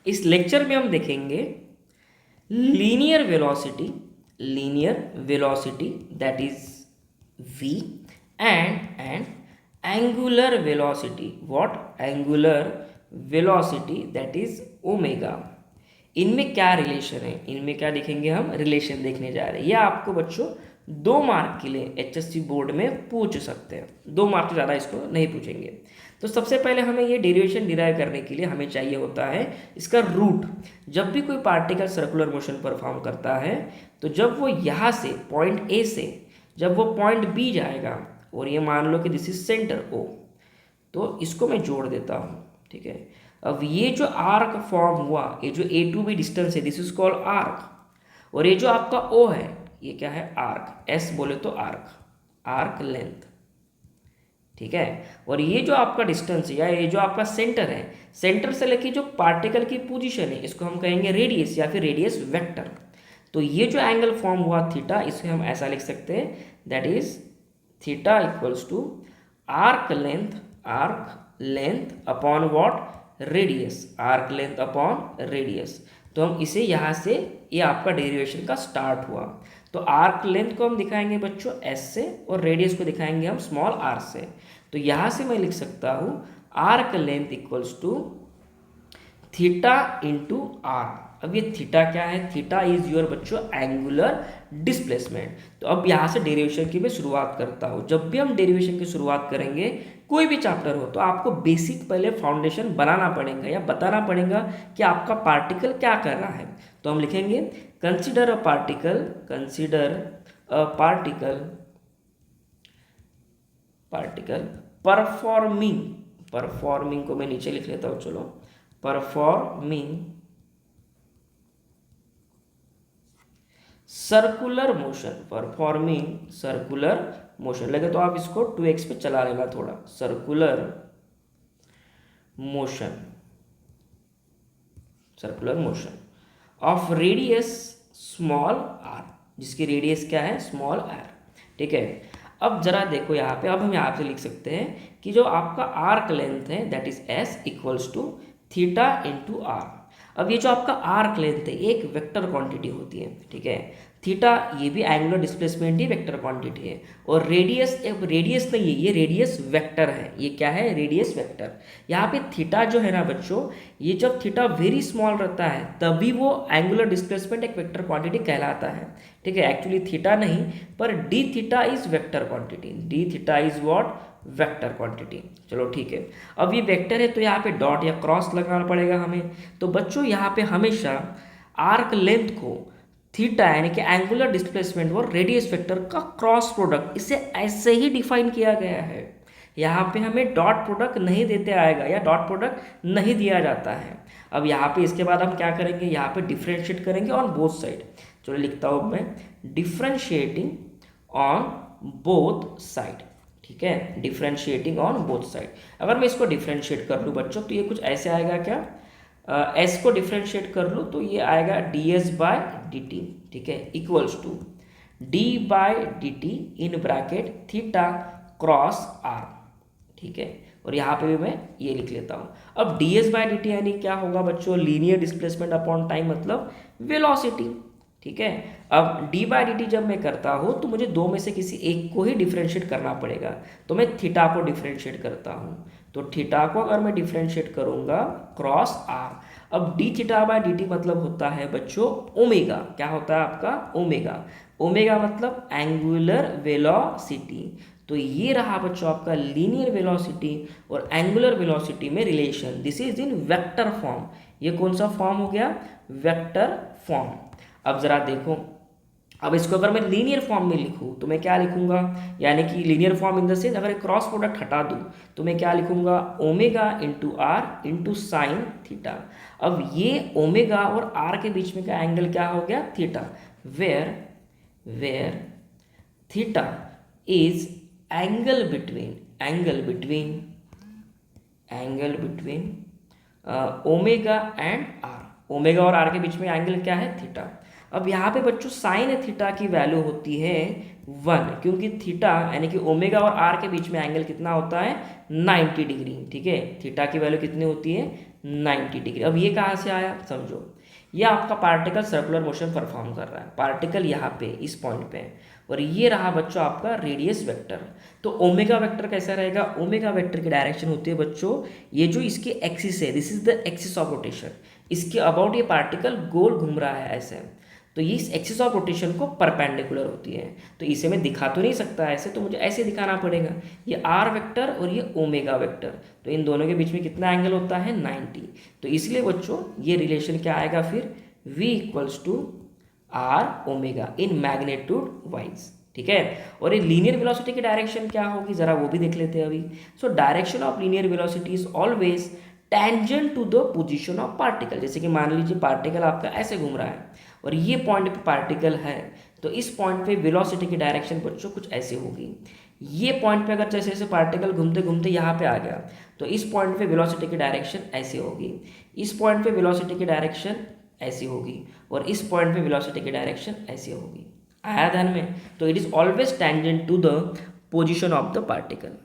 इस लेक्चर में हम देखेंगे linear velocity that is v and angular velocity, what angular velocity that is omega. इनमें क्या रिलेशन है, इनमें क्या देखेंगे हम, रिलेशन देखने जा रहे हैं। यह आपको बच्चों 2 मार्क के लिए एचएससी बोर्ड में पूछ सकते हैं, 2 मार्क से ज़्यादा इसको नहीं पूछेंगे। तो सबसे पहले हमें ये डेरिवेशन डिराइव करने के लिए हमें चाहिए होता है इसका रूट। जब भी कोई पार्टिकल सर्कुलर मोशन परफॉर्म करता है तो जब वो यहाँ से पॉइंट ए से जब वो पॉइंट बी जाएगा, और ये मान लो कि दिस इज सेंटर ओ, तो इसको मैं जोड़ देता हूँ, ठीक है। अब ये जो आर्क फॉर्म हुआ, ये जो ए टू बी डिस्टेंस है, दिस इज कॉल्ड आर्क, और ये जो आपका ओ है ये क्या है, आर्क, एस बोले तो आर्क लेंथ, ठीक है। और ये जो आपका डिस्टेंस है या ये जो आपका सेंटर है, सेंटर से लेके जो पार्टिकल की पोजीशन है इसको हम कहेंगे रेडियस या फिर रेडियस वेक्टर। तो ये जो एंगल फॉर्म हुआ थीटा, इसे हम ऐसा लिख सकते हैं, that is theta equals to arc length upon what, radius, arc length upon radius. तो हम इसे यहाँ से, ये आपका डेरिवेशन का स्टार्ट हुआ। तो आर्क लेंथ को हम दिखाएंगे बच्चों एस से, और रेडियस को दिखाएंगे हम स्मॉल आर से। तो यहाँ से मैं लिख सकता हूँ arc length equals to theta into R. अब ये थीटा क्या है, थीटा इज योर बच्चों एंगुलर डिस्प्लेसमेंट। तो अब यहाँ से डेरिवेशन की मैं शुरुआत करता हूँ। जब भी हम डेरिवेशन की शुरुआत करेंगे, कोई भी चैप्टर हो, तो आपको बेसिक पहले फाउंडेशन बनाना पड़ेगा या बताना पड़ेगा कि आपका पार्टिकल क्या कर रहा है। तो हम लिखेंगे कंसिडर अ पार्टिकल परफॉर्मिंग को मैं नीचे लिख लेता हूँ, चलो, परफॉर्मिंग सर्कुलर मोशन लगे तो आप इसको 2x पे चला लेना थोड़ा, circular motion of radius small R, जिसकी रेडियस क्या है, स्मॉल आर, ठीक है। अब जरा देखो यहाँ पे, अब हम यहाँ से लिख सकते हैं कि जो आपका आर्क लेंथ है that is S equals to theta into R. अब ये जो आपका आर्क लेंथ है एक वेक्टर क्वांटिटी होती है, ठीक है। थीटा ये भी एंगुलर डिस्प्लेसमेंट ही वेक्टर क्वांटिटी है, और रेडियस रेडियस नहीं है, ये रेडियस वेक्टर है। ये क्या है, रेडियस वेक्टर। यहाँ पे थीटा जो है ना बच्चों, ये जब थीटा वेरी स्मॉल रहता है तभी वो एंगुलर डिस्प्लेसमेंट एक वेक्टर क्वांटिटी कहलाता है, ठीक है। एक्चुअली थीटा नहीं, पर D theta is vector quantity, D theta is what, vector quantity. चलो ठीक है, अब ये वेक्टर है तो यहाँ पे डॉट या क्रॉस लगाना पड़ेगा हमें। तो बच्चों यहाँ पे हमेशा आर्क लेंथ को थीटा यानी कि एंगुलर डिस्प्लेसमेंट और रेडियस वेक्टर का क्रॉस प्रोडक्ट, इसे ऐसे ही डिफाइन किया गया है। यहाँ पे हमें डॉट प्रोडक्ट नहीं देते आएगा या डॉट प्रोडक्ट नहीं दिया जाता है। अब यहाँ पे इसके बाद हम क्या करेंगे, यहाँ पे डिफ्रेंशिएट करेंगे ऑन बोथ साइड। चलो लिखता हूँ मैं, डिफ्रेंशिएटिंग ऑन बोथ साइड, ठीक है, डिफ्रेंशिएटिंग ऑन बोथ साइड। अगर मैं इसको डिफ्रेंशिएट कर लूँ बच्चों तो ये कुछ ऐसे आएगा, क्या, एस को डिफ्रेंशिएट कर लो तो ये आएगा D S by D T, ठीक है, equals to D by D T in bracket theta cross R, ठीक है। और यहाँ पे भी मैं ये लिख लेता हूँ। अब D S by D T यानी क्या होगा बच्चों, लीनियर डिस्प्लेसमेंट अपॉन टाइम, मतलब वेलोसिटी, ठीक है। अब डी बाई डी टी जब मैं करता हूँ तो मुझे दो में से किसी एक को ही डिफ्रेंशिएट करना पड़ेगा, तो मैं थीटा को डिफ्रेंशिएट करता हूँ। तो थीटा को अगर मैं डिफ्रेंशिएट करूँगा क्रॉस आर, अब D theta by D T मतलब होता है बच्चों ओमेगा। क्या होता है आपका, ओमेगा। ओमेगा मतलब एंगुलर वेलोसिटी। तो ये रहा बच्चों आपका लीनियर वेलोसिटी और एंगुलर वेलोसिटी में relation, this is in vector form. ये कौन सा फॉर्म हो गया, वेक्टर फॉर्म। अब जरा देखो, अब इसको अगर मैं लीनियर फॉर्म में लिखूँ तो मैं क्या लिखूंगा, यानी कि linear form in the sense अगर क्रॉस प्रोडक्ट हटा दूँ तो मैं क्या लिखूंगा, omega into R into sine theta. अब ये ओमेगा और आर के बीच में का एंगल क्या हो गया, theta, where theta is angle between omega and R. Omega और आर के बीच में एंगल क्या है, थीटा। अब यहाँ पे बच्चों साइन थीटा की वैल्यू होती है 1, क्योंकि थीटा यानी कि ओमेगा और आर के बीच में एंगल कितना होता है 90 डिग्री। ठीक है, थीटा की वैल्यू कितनी होती है 90 डिग्री। अब ये कहाँ से आया समझो, ये आपका पार्टिकल सर्कुलर मोशन परफॉर्म कर रहा है, पार्टिकल यहाँ पे इस पॉइंट पे, और ये रहा बच्चों आपका रेडियस वेक्टर। तो ओमेगा वेक्टर कैसा रहेगा, ओमेगा वेक्टर की डायरेक्शन होती है बच्चों, ये जो इसके एक्सिस है, this is the axis of rotation, इसके अबाउट ये पार्टिकल गोल घूम रहा है ऐसे, तो ये इस एक्सिस ऑफ रोटेशन को परपेंडिकुलर होती है। तो इसे मैं दिखा तो नहीं सकता ऐसे, तो मुझे ऐसे दिखाना पड़ेगा, ये आर वेक्टर और ये ओमेगा वेक्टर, तो इन दोनों के बीच में कितना एंगल होता है 90। तो इसलिए बच्चों ये रिलेशन क्या आएगा फिर, v equals to R omega in magnitude wise. ठीक है, और ये लीनियर वेलोसिटी की डायरेक्शन क्या होगी जरा वो भी देख लेते हैं अभी। So direction of linear velocity is always tangent to the position of particle. जैसे कि मान लीजिए पार्टिकल आपका ऐसे घूम रहा है और ये पॉइंट पे पार्टिकल है, तो इस पॉइंट पे वेलोसिटी की डायरेक्शन बच्चों कुछ ऐसे होगी। ये पॉइंट पे अगर जैसे जैसे पार्टिकल घूमते घूमते यहाँ पे आ गया, तो इस पॉइंट पे वेलोसिटी की डायरेक्शन ऐसे होगी, इस पॉइंट पे वेलोसिटी की डायरेक्शन ऐसी होगी, और इस पॉइंट पे वेलोसिटी की डायरेक्शन ऐसी होगी। आया ध्यान में? तो it is always tangent to the position of the particle.